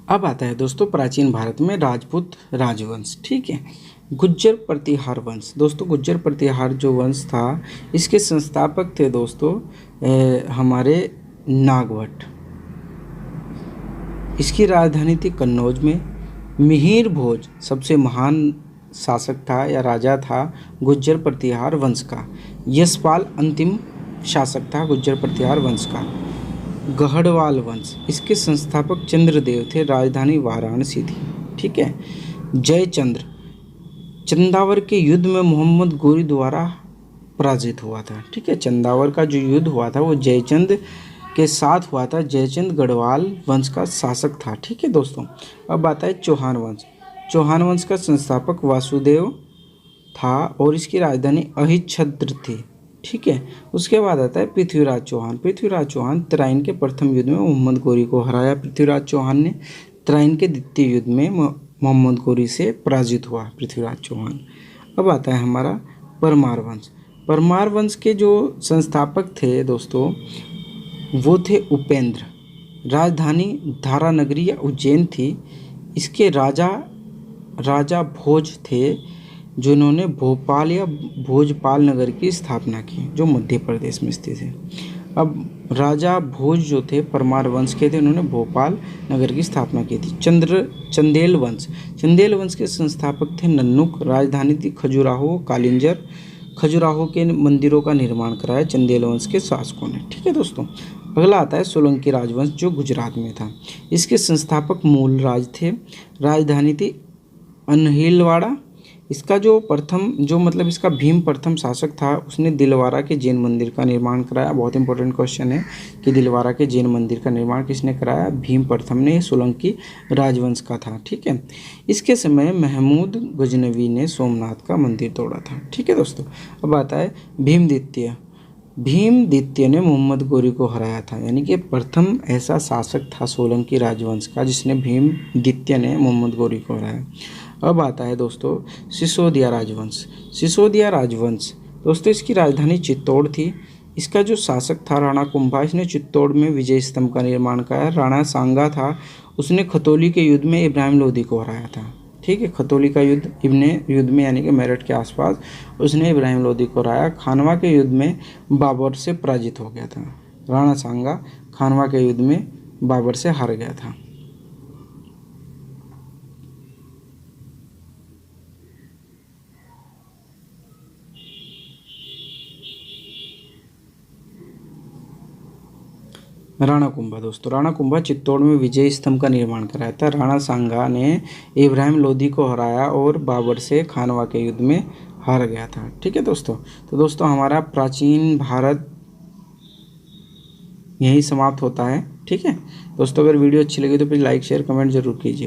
अब आता है दोस्तों प्राचीन भारत में राजपूत राजवंश। ठीक है, गुज्जर प्रतिहार वंश। दोस्तों गुज्जर प्रतिहार जो वंश था इसके संस्थापक थे दोस्तों हमारे नागभट्ट। इसकी राजधानी थी कन्नौज में। मिहिर भोज सबसे महान शासक था या राजा था गुज्जर प्रतिहार वंश का। यशपाल अंतिम शासक था गुज्जर प्रतिहार वंश का। गढ़वाल वंश, इसके संस्थापक चंद्रदेव थे, राजधानी वाराणसी थी। ठीक है, जयचंद्र चंदावर के युद्ध में मोहम्मद गोरी द्वारा पराजित हुआ था। ठीक है, चंदावर का जो युद्ध हुआ था वो जयचंद के साथ हुआ था। जयचंद गढ़वाल वंश का शासक था। ठीक है दोस्तों, अब आता है चौहान वंश। चौहान वंश का संस्थापक वासुदेव था और इसकी राजधानी अहिच्छत्र थी। ठीक है, उसके बाद आता है पृथ्वीराज चौहान। पृथ्वीराज चौहान तराइन के प्रथम युद्ध में मोहम्मद गोरी को हराया। पृथ्वीराज चौहान ने तराइन के द्वितीय युद्ध में मोहम्मद गोरी से पराजित हुआ पृथ्वीराज चौहान। अब आता है हमारा परमार वंश। परमार वंश के जो संस्थापक थे दोस्तों वो थे उपेंद्र। राजधानी धारानगरी या उज्जैन थी। इसके राजा भोज थे जिन्होंने भोपाल या भोजपाल नगर की स्थापना की जो मध्य प्रदेश में स्थित है। अब राजा भोज जो थे परमार वंश के थे, उन्होंने भोपाल नगर की स्थापना की थी। चंदेल वंश। चंदेल वंश के संस्थापक थे नन्नुक। राजधानी थी खजुराहो कालिंजर। खजुराहो के मंदिरों का निर्माण कराया चंदेल वंश के शासकों ने। ठीक है दोस्तों, अगला आता है सोलंकी राजवंश जो गुजरात में था। इसके संस्थापक मूलराज थे। राजधानी थी अनहिलवाड़ा। इसका इसका भीम प्रथम शासक था, उसने दिलवारा के जैन मंदिर का निर्माण कराया। बहुत इंपॉर्टेंट क्वेश्चन है कि दिलवारा के जैन मंदिर का निर्माण किसने कराया? भीम प्रथम ने। सोलंकी राजवंश का था। ठीक है, इसके समय महमूद गजनवी ने सोमनाथ का मंदिर तोड़ा था। ठीक है दोस्तों, अब आता है भीम द्वितीय। भीम द्वितीय ने मोहम्मद गोरी को हराया था, यानी कि प्रथम ऐसा शासक था सोलंकी राजवंश का जिसने भीम द्वितीय ने मोहम्मद गोरी को हराया। अब आता है दोस्तों सिसोदिया राजवंश। सिसोदिया राजवंश दोस्तों इसकी राजधानी चित्तौड़ थी। इसका जो शासक था राणा कुंभा, इसने चित्तौड़ में विजय स्तंभ का निर्माण कराया। राणा सांगा था, उसने खतौली के युद्ध में इब्राहिम लोदी को हराया था। ठीक है, खतौली का युद्ध में यानी कि मेरठ के आसपास उसने इब्राहिम लोदी को हराया। खानवा के युद्ध में बाबर से पराजित हो गया था। राणा सांगा खानवा के युद्ध में बाबर से हार गया था। राणा कुंभा दोस्तों, राणा कुंभा चित्तौड़ में विजय स्तंभ का निर्माण कराया था। राणा सांगा ने इब्राहिम लोदी को हराया और बाबर से खानवा के युद्ध में हार गया था। ठीक है दोस्तों, तो दोस्तों हमारा प्राचीन भारत यहीं समाप्त होता है। ठीक है दोस्तों, अगर वीडियो अच्छी लगी तो प्लीज़ लाइक शेयर कमेंट जरूर कीजिए।